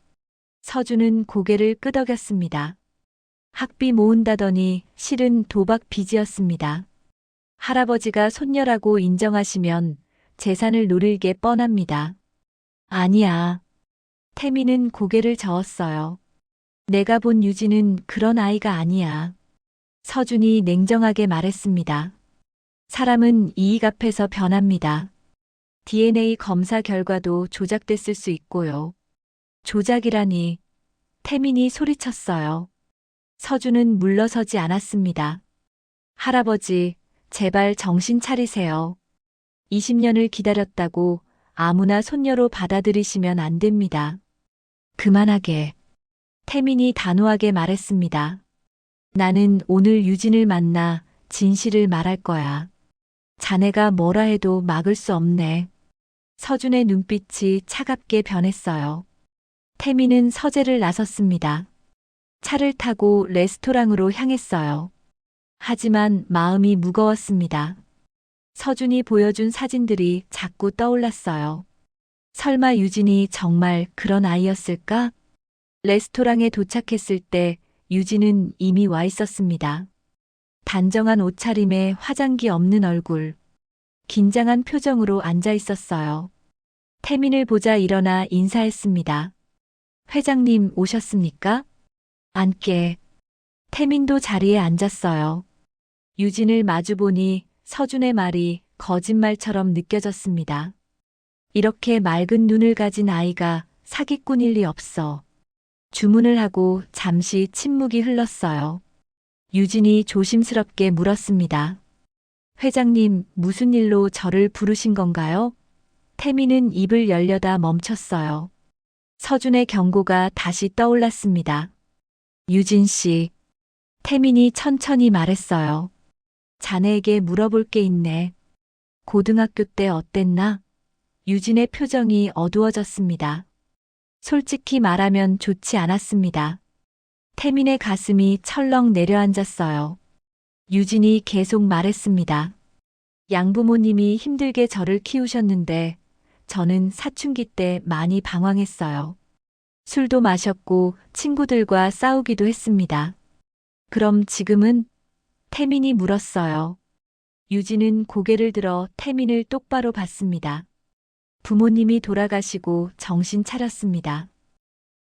서준은 고개를 끄덕였습니다. 학비 모은다더니 실은 도박 빚이었습니다. 할아버지가 손녀라고 인정하시면 재산을 노릴 게 뻔합니다. 아니야. 태미는 고개를 저었어요. 내가 본 유진은 그런 아이가 아니야. 서준이 냉정하게 말했습니다. 사람은 이익 앞에서 변합니다. DNA 검사 결과도 조작됐을 수 있고요. 조작이라니. 태민이 소리쳤어요. 서준은 물러서지 않았습니다. 할아버지, 제발 정신 차리세요. 20년을 기다렸다고 아무나 손녀로 받아들이시면 안 됩니다. 그만하게. 태민이 단호하게 말했습니다. 나는 오늘 유진을 만나 진실을 말할 거야. 자네가 뭐라 해도 막을 수 없네. 서준의 눈빛이 차갑게 변했어요. 태민은 서재를 나섰습니다. 차를 타고 레스토랑으로 향했어요. 하지만 마음이 무거웠습니다. 서준이 보여준 사진들이 자꾸 떠올랐어요. 설마 유진이 정말 그런 아이였을까? 레스토랑에 도착했을 때 유진은 이미 와 있었습니다. 단정한 옷차림에 화장기 없는 얼굴, 긴장한 표정으로 앉아 있었어요. 태민을 보자 일어나 인사했습니다. 회장님 오셨습니까? 앉게. 태민도 자리에 앉았어요. 유진을 마주보니 서준의 말이 거짓말처럼 느껴졌습니다. 이렇게 맑은 눈을 가진 아이가 사기꾼일 리 없어. 주문을 하고 잠시 침묵이 흘렀어요. 유진이 조심스럽게 물었습니다. 회장님, 무슨 일로 저를 부르신 건가요? 태민은 입을 열려다 멈췄어요. 서준의 경고가 다시 떠올랐습니다. 유진 씨. 태민이 천천히 말했어요. 자네에게 물어볼 게 있네. 고등학교 때 어땠나? 유진의 표정이 어두워졌습니다. 솔직히 말하면 좋지 않았습니다. 태민의 가슴이 철렁 내려앉았어요. 유진이 계속 말했습니다. 양부모님이 힘들게 저를 키우셨는데 저는 사춘기 때 많이 방황했어요. 술도 마셨고 친구들과 싸우기도 했습니다. 그럼 지금은? 태민이 물었어요. 유진은 고개를 들어 태민을 똑바로 봤습니다. 부모님이 돌아가시고 정신 차렸습니다.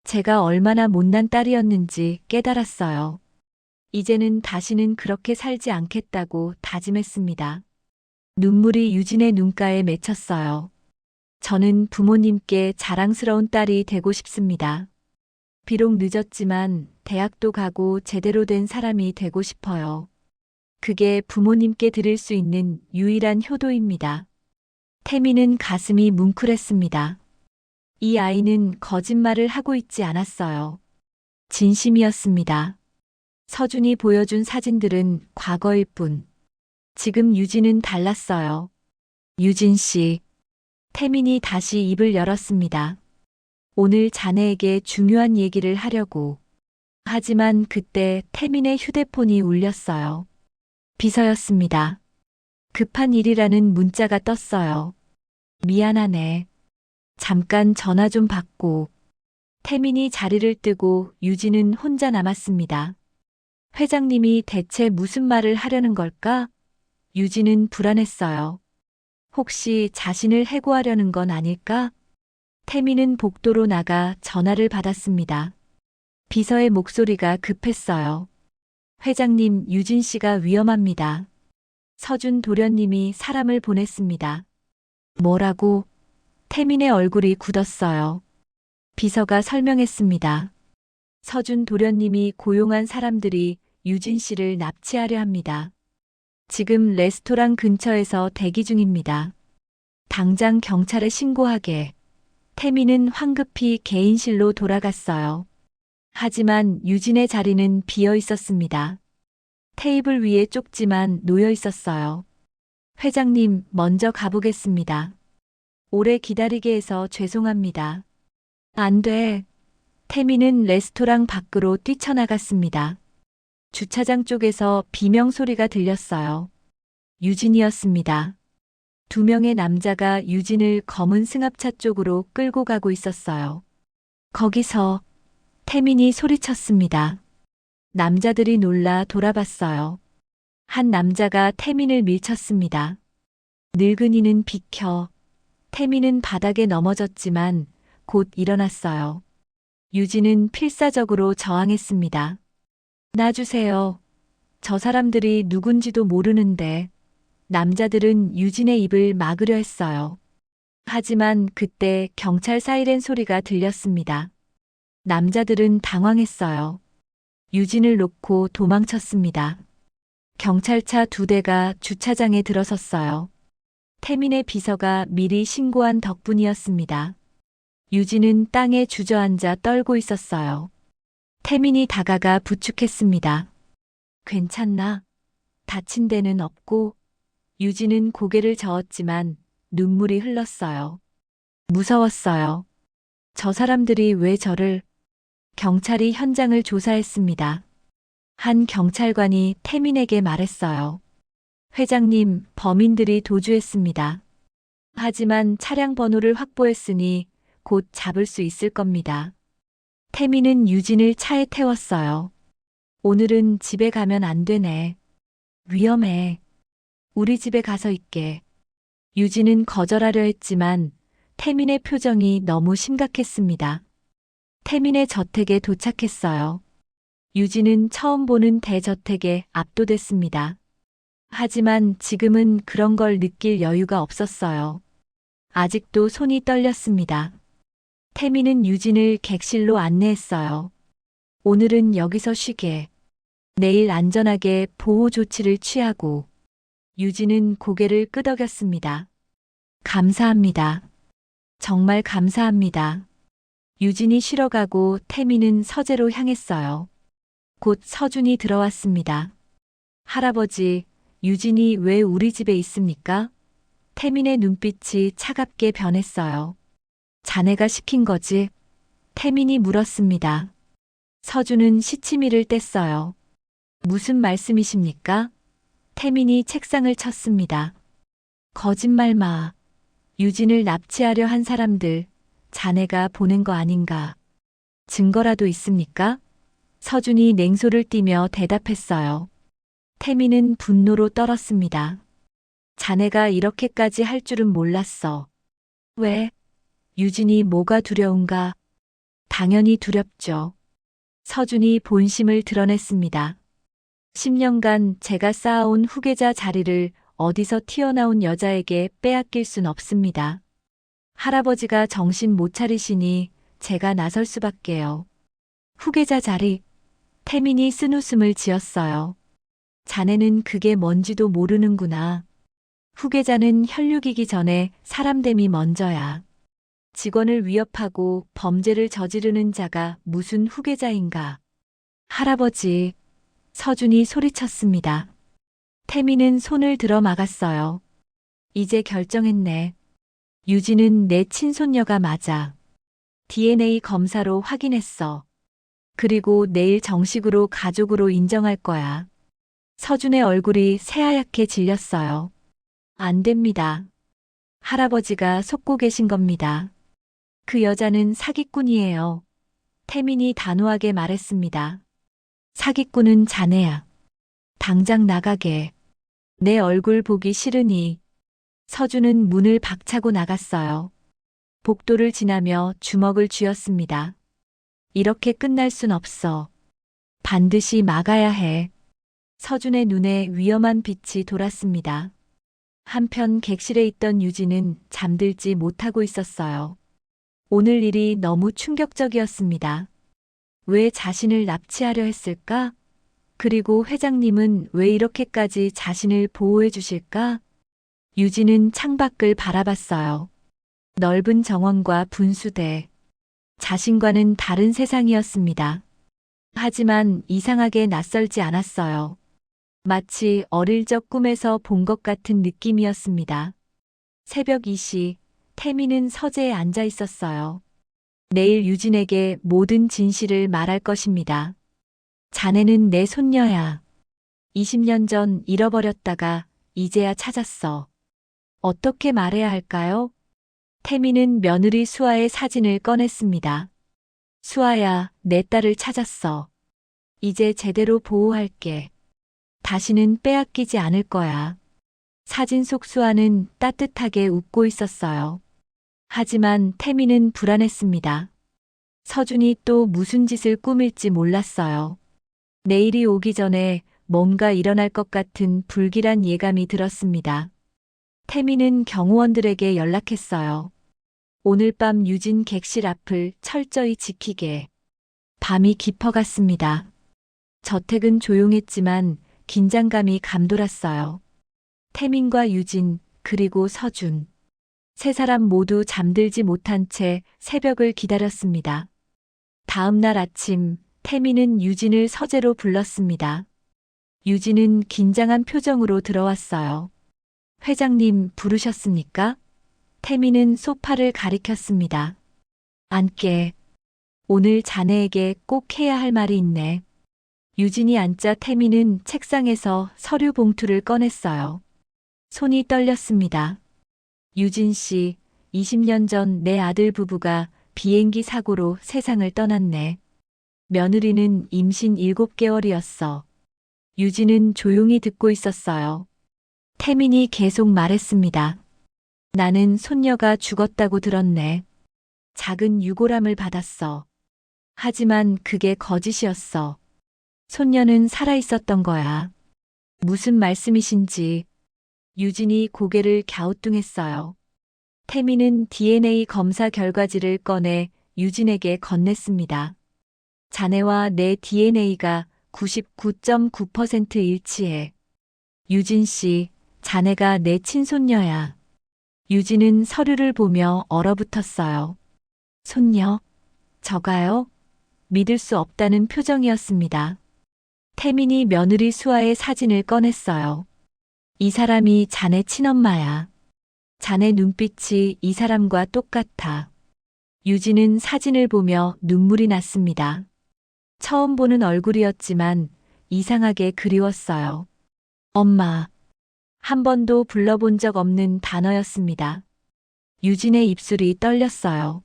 제가 얼마나 못난 딸이었는지 깨달았어요. 이제는 다시는 그렇게 살지 않겠다고 다짐했습니다. 눈물이 유진의 눈가에 맺혔어요. 저는 부모님께 자랑스러운 딸이 되고 싶습니다. 비록 늦었지만 대학도 가고 제대로 된 사람이 되고 싶어요. 그게 부모님께 드릴 수 있는 유일한 효도입니다. 태민은 가슴이 뭉클했습니다. 이 아이는 거짓말을 하고 있지 않았어요. 진심이었습니다. 서준이 보여준 사진들은 과거일 뿐. 지금 유진은 달랐어요. 유진 씨. 태민이 다시 입을 열었습니다. 오늘 자네에게 중요한 얘기를 하려고. 하지만 그때 태민의 휴대폰이 울렸어요. 비서였습니다. 급한 일이라는 문자가 떴어요. 미안하네. 잠깐 전화 좀 받고. 태민이 자리를 뜨고 유진은 혼자 남았습니다. 회장님이 대체 무슨 말을 하려는 걸까? 유진은 불안했어요. 혹시 자신을 해고하려는 건 아닐까? 태민은 복도로 나가 전화를 받았습니다. 비서의 목소리가 급했어요. 회장님, 유진 씨가 위험합니다. 서준 도련님이 사람을 보냈습니다. 뭐라고? 태민의 얼굴이 굳었어요. 비서가 설명했습니다. 서준 도련님이 고용한 사람들이 유진 씨를 납치하려 합니다. 지금 레스토랑 근처에서 대기 중입니다. 당장 경찰에 신고하게. 태민은 황급히 개인실로 돌아갔어요. 하지만 유진의 자리는 비어 있었습니다. 테이블 위에 쪽지만 놓여 있었어요. 회장님, 먼저 가보겠습니다. 오래 기다리게 해서 죄송합니다. 안 돼. 태민은 레스토랑 밖으로 뛰쳐나갔습니다. 주차장 쪽에서 비명 소리가 들렸어요. 유진이었습니다. 두 명의 남자가 유진을 검은 승합차 쪽으로 끌고 가고 있었어요. 거기서 태민이 소리쳤습니다. 남자들이 놀라 돌아봤어요. 한 남자가 태민을 밀쳤습니다. 늙은이는 비켜. 태민은 바닥에 넘어졌지만 곧 일어났어요. 유진은 필사적으로 저항했습니다. 놔주세요. 저 사람들이 누군지도 모르는데. 남자들은 유진의 입을 막으려 했어요. 하지만 그때 경찰 사이렌 소리가 들렸습니다. 남자들은 당황했어요. 유진을 놓고 도망쳤습니다. 경찰차 2대가 주차장에 들어섰어요. 태민의 비서가 미리 신고한 덕분이었습니다. 유진은 땅에 주저앉아 떨고 있었어요. 태민이 다가가 부축했습니다. 괜찮나? 다친 데는 없고. 유진은 고개를 저었지만 눈물이 흘렀어요. 무서웠어요. 저 사람들이 왜 저를... 경찰이 현장을 조사했습니다. 한 경찰관이 태민에게 말했어요. 회장님, 범인들이 도주했습니다. 하지만 차량 번호를 확보했으니 곧 잡을 수 있을 겁니다. 태민은 유진을 차에 태웠어요. 오늘은 집에 가면 안 되네. 위험해. 우리 집에 가서 있게. 유진은 거절하려 했지만 태민의 표정이 너무 심각했습니다. 태민의 저택에 도착했어요. 유진은 처음 보는 대저택에 압도됐습니다. 하지만 지금은 그런 걸 느낄 여유가 없었어요. 아직도 손이 떨렸습니다. 태민은 유진을 객실로 안내했어요. 오늘은 여기서 쉬게. 내일 안전하게 보호 조치를 취하고. 유진은 고개를 끄덕였습니다. 감사합니다. 정말 감사합니다. 유진이 쉬러 가고 태민은 서재로 향했어요. 곧 서준이 들어왔습니다. 할아버지, 유진이 왜 우리 집에 있습니까? 태민의 눈빛이 차갑게 변했어요. 자네가 시킨 거지? 태민이 물었습니다. 서준은 시치미를 뗐어요. 무슨 말씀이십니까? 태민이 책상을 쳤습니다. 거짓말 마. 유진을 납치하려 한 사람들, 자네가 보낸 거 아닌가? 증거라도 있습니까? 서준이 냉소를 띠며 대답했어요. 태민은 분노로 떨었습니다. 자네가 이렇게까지 할 줄은 몰랐어. 왜? 유진이 뭐가 두려운가? 당연히 두렵죠. 서준이 본심을 드러냈습니다. 10년간 제가 쌓아온 후계자 자리를 어디서 튀어나온 여자에게 빼앗길 순 없습니다. 할아버지가 정신 못 차리시니 제가 나설 수밖에요. 후계자 자리. 태민이 쓴웃음을 지었어요. 자네는 그게 뭔지도 모르는구나. 후계자는 혈육이기 전에 사람됨이 먼저야. 직원을 위협하고 범죄를 저지르는 자가 무슨 후계자인가. 할아버지. 서준이 소리쳤습니다. 태민은 손을 들어 막았어요. 이제 결정했네. 유진은 내 친손녀가 맞아. DNA 검사로 확인했어. 그리고 내일 정식으로 가족으로 인정할 거야. 서준의 얼굴이 새하얗게 질렸어요. 안 됩니다. 할아버지가 속고 계신 겁니다. 그 여자는 사기꾼이에요. 태민이 단호하게 말했습니다. 사기꾼은 자네야. 당장 나가게. 내 얼굴 보기 싫으니. 서준은 문을 박차고 나갔어요. 복도를 지나며 주먹을 쥐었습니다. 이렇게 끝날 순 없어. 반드시 막아야 해. 서준의 눈에 위험한 빛이 돌았습니다. 한편 객실에 있던 유진은 잠들지 못하고 있었어요. 오늘 일이 너무 충격적이었습니다. 왜 자신을 납치하려 했을까? 그리고 회장님은 왜 이렇게까지 자신을 보호해 주실까? 유진은 창밖을 바라봤어요. 넓은 정원과 분수대. 자신과는 다른 세상이었습니다. 하지만 이상하게 낯설지 않았어요. 마치 어릴 적 꿈에서 본 것 같은 느낌이었습니다. 새벽 2시, 태민은 서재에 앉아 있었어요. 내일 유진에게 모든 진실을 말할 것입니다. 자네는 내 손녀야. 20년 전 잃어버렸다가 이제야 찾았어. 어떻게 말해야 할까요? 태민은 며느리 수아의 사진을 꺼냈습니다. 수아야, 내 딸을 찾았어. 이제 제대로 보호할게. 다시는 빼앗기지 않을 거야. 사진 속 수아는 따뜻하게 웃고 있었어요. 하지만 태민은 불안했습니다. 서준이 또 무슨 짓을 꾸밀지 몰랐어요. 내일이 오기 전에 뭔가 일어날 것 같은 불길한 예감이 들었습니다. 태민은 경호원들에게 연락했어요. 오늘 밤 유진 객실 앞을 철저히 지키게. 밤이 깊어갔습니다. 저택은 조용했지만 긴장감이 감돌았어요. 태민과 유진, 그리고 서준. 세 사람 모두 잠들지 못한 채 새벽을 기다렸습니다. 다음 날 아침, 태민은 유진을 서재로 불렀습니다. 유진은 긴장한 표정으로 들어왔어요. 회장님 부르셨습니까? 태민은 소파를 가리켰습니다. 앉게. 오늘 자네에게 꼭 해야 할 말이 있네. 유진이 앉자 태민은 책상에서 서류 봉투를 꺼냈어요. 손이 떨렸습니다. 유진 씨, 20년 전 내 아들 부부가 비행기 사고로 세상을 떠났네. 며느리는 임신 7개월이었어. 유진은 조용히 듣고 있었어요. 태민이 계속 말했습니다. 나는 손녀가 죽었다고 들었네. 작은 유골함을 받았어. 하지만 그게 거짓이었어. 손녀는 살아있었던 거야. 무슨 말씀이신지. 유진이 고개를 갸우뚱했어요. 태민은 DNA 검사 결과지를 꺼내 유진에게 건넸습니다. 자네와 내 DNA가 99.9% 일치해. 유진 씨, 자네가 내 친손녀야. 유진은 서류를 보며 얼어붙었어요. 손녀? 저가요? 믿을 수 없다는 표정이었습니다. 태민이 며느리 수아의 사진을 꺼냈어요. 이 사람이 자네 친엄마야. 자네 눈빛이 이 사람과 똑같아. 유진은 사진을 보며 눈물이 났습니다. 처음 보는 얼굴이었지만 이상하게 그리웠어요. 엄마. 한 번도 불러본 적 없는 단어였습니다. 유진의 입술이 떨렸어요.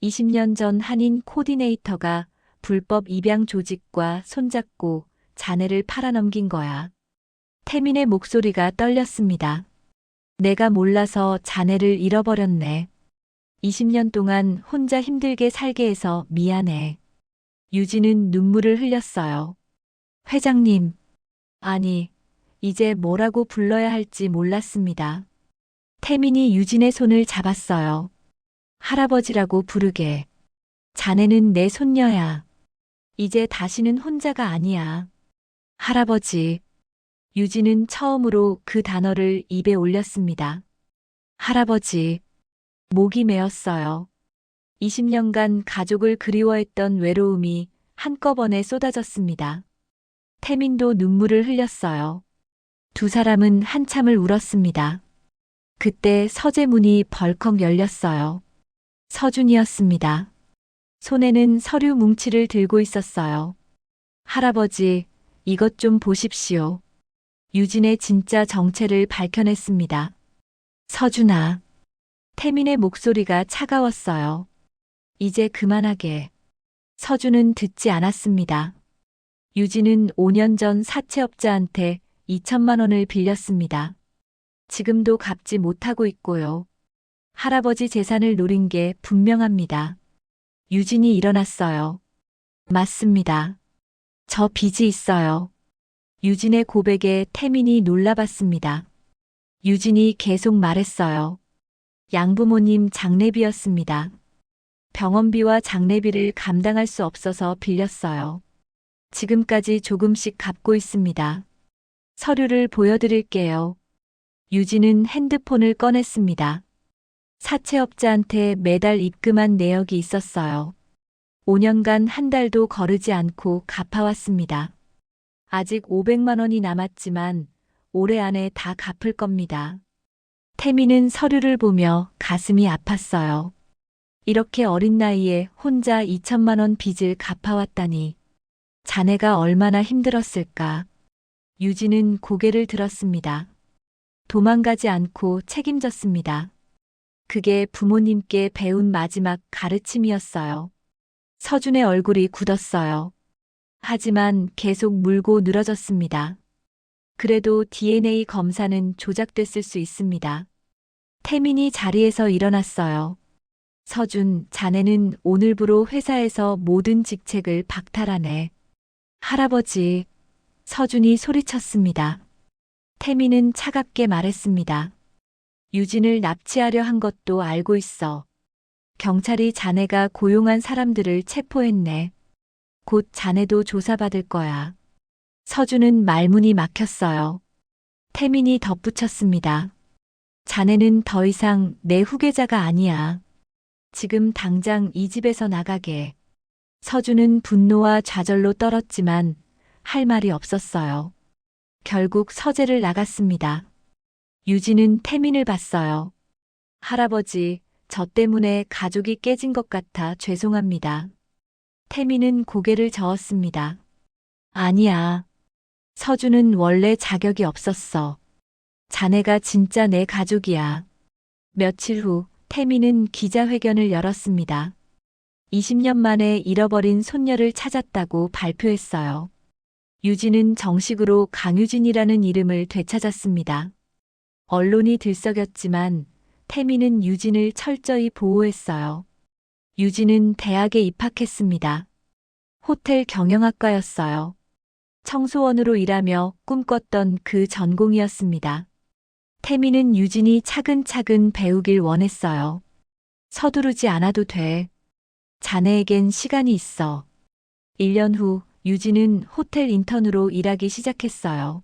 20년 전 한인 코디네이터가 불법 입양 조직과 손잡고 자네를 팔아넘긴 거야. 태민의 목소리가 떨렸습니다. 내가 몰라서 자네를 잃어버렸네. 20년 동안 혼자 힘들게 살게 해서 미안해. 유진은 눈물을 흘렸어요. 회장님. 아니, 이제 뭐라고 불러야 할지 몰랐습니다. 태민이 유진의 손을 잡았어요. 할아버지라고 부르게. 자네는 내 손녀야. 이제 다시는 혼자가 아니야. 할아버지. 유진은 처음으로 그 단어를 입에 올렸습니다. 할아버지. 목이 메었어요. 20년간 가족을 그리워했던 외로움이 한꺼번에 쏟아졌습니다. 태민도 눈물을 흘렸어요. 두 사람은 한참을 울었습니다. 그때 서재 문이 벌컥 열렸어요. 서준이었습니다. 손에는 서류 뭉치를 들고 있었어요. 할아버지, 이것 좀 보십시오. 유진의 진짜 정체를 밝혀냈습니다. 서준아. 태민의 목소리가 차가웠어요. 이제 그만하게. 서준은 듣지 않았습니다. 유진은 5년 전 사채업자한테 2천만 원을 빌렸습니다. 지금도 갚지 못하고 있고요. 할아버지 재산을 노린 게 분명합니다. 유진이 일어났어요. 맞습니다. 저 빚이 있어요. 유진의 고백에 태민이 놀라봤습니다. 유진이 계속 말했어요. 양부모님 장례비였습니다. 병원비와 장례비를 감당할 수 없어서 빌렸어요. 지금까지 조금씩 갚고 있습니다. 서류를 보여드릴게요. 유진은 핸드폰을 꺼냈습니다. 사채업자한테 매달 입금한 내역이 있었어요. 5년간 한 달도 거르지 않고 갚아왔습니다. 아직 500만 원이 남았지만 올해 안에 다 갚을 겁니다. 태민은 서류를 보며 가슴이 아팠어요. 이렇게 어린 나이에 혼자 2천만 원 빚을 갚아왔다니. 자네가 얼마나 힘들었을까. 유진은 고개를 들었습니다. 도망가지 않고 책임졌습니다. 그게 부모님께 배운 마지막 가르침이었어요. 서준의 얼굴이 굳었어요. 하지만 계속 물고 늘어졌습니다. 그래도 DNA 검사는 조작됐을 수 있습니다. 태민이 자리에서 일어났어요. 서준, 자네는 오늘부로 회사에서 모든 직책을 박탈하네. 할아버지, 서준이 소리쳤습니다. 태민은 차갑게 말했습니다. 유진을 납치하려 한 것도 알고 있어. 경찰이 자네가 고용한 사람들을 체포했네. 곧 자네도 조사받을 거야. 서준은 말문이 막혔어요. 태민이 덧붙였습니다. 자네는 더 이상 내 후계자가 아니야. 지금 당장 이 집에서 나가게. 서준은 분노와 좌절로 떨었지만 할 말이 없었어요. 결국 서재를 나갔습니다. 유진은 태민을 봤어요. 할아버지, 저 때문에 가족이 깨진 것 같아 죄송합니다. 태민은 고개를 저었습니다. 아니야. 서준은 원래 자격이 없었어. 자네가 진짜 내 가족이야. 며칠 후 태민은 기자회견을 열었습니다. 20년 만에 잃어버린 손녀를 찾았다고 발표했어요. 유진은 정식으로 강유진이라는 이름을 되찾았습니다. 언론이 들썩였지만 태민은 유진을 철저히 보호했어요. 유진은 대학에 입학했습니다. 호텔 경영학과였어요. 청소원으로 일하며 꿈꿨던 그 전공이었습니다. 태민은 유진이 차근차근 배우길 원했어요. 서두르지 않아도 돼. 자네에겐 시간이 있어. 1년 후 유진은 호텔 인턴으로 일하기 시작했어요.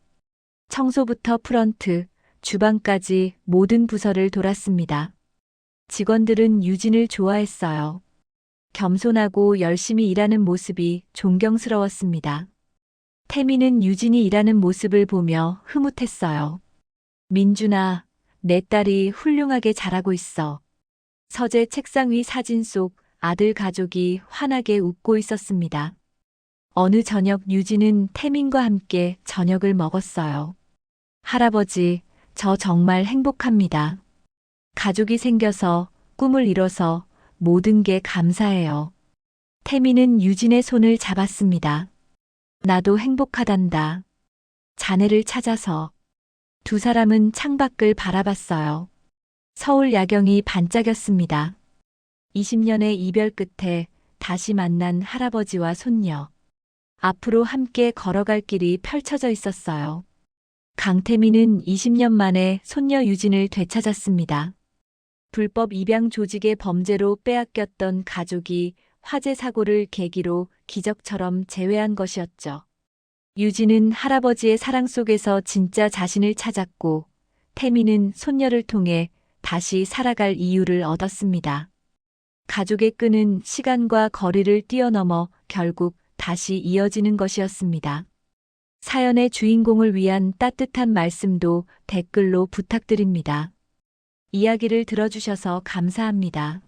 청소부터 프런트, 주방까지 모든 부서를 돌았습니다. 직원들은 유진을 좋아했어요. 겸손하고 열심히 일하는 모습이 존경스러웠습니다. 태민은 유진이 일하는 모습을 보며 흐뭇했어요. 민준아, 내 딸이 훌륭하게 자라고 있어. 서재 책상 위 사진 속 아들 가족이 환하게 웃고 있었습니다. 어느 저녁 유진은 태민과 함께 저녁을 먹었어요. 할아버지, 저 정말 행복합니다. 가족이 생겨서, 꿈을 이뤄서 모든 게 감사해요. 태민은 유진의 손을 잡았습니다. 나도 행복하단다. 자네를 찾아서. 두 사람은 창밖을 바라봤어요. 서울 야경이 반짝였습니다. 20년의 이별 끝에 다시 만난 할아버지와 손녀. 앞으로 함께 걸어갈 길이 펼쳐져 있었어요. 강태민은 20년 만에 손녀 유진을 되찾았습니다. 불법 입양 조직의 범죄로 빼앗겼던 가족이 화재 사고를 계기로 기적처럼 재회한 것이었죠. 유진은 할아버지의 사랑 속에서 진짜 자신을 찾았고, 태민은 손녀를 통해 다시 살아갈 이유를 얻었습니다. 가족의 끈은 시간과 거리를 뛰어넘어 결국 다시 이어지는 것이었습니다. 사연의 주인공을 위한 따뜻한 말씀도 댓글로 부탁드립니다. 이야기를 들어주셔서 감사합니다.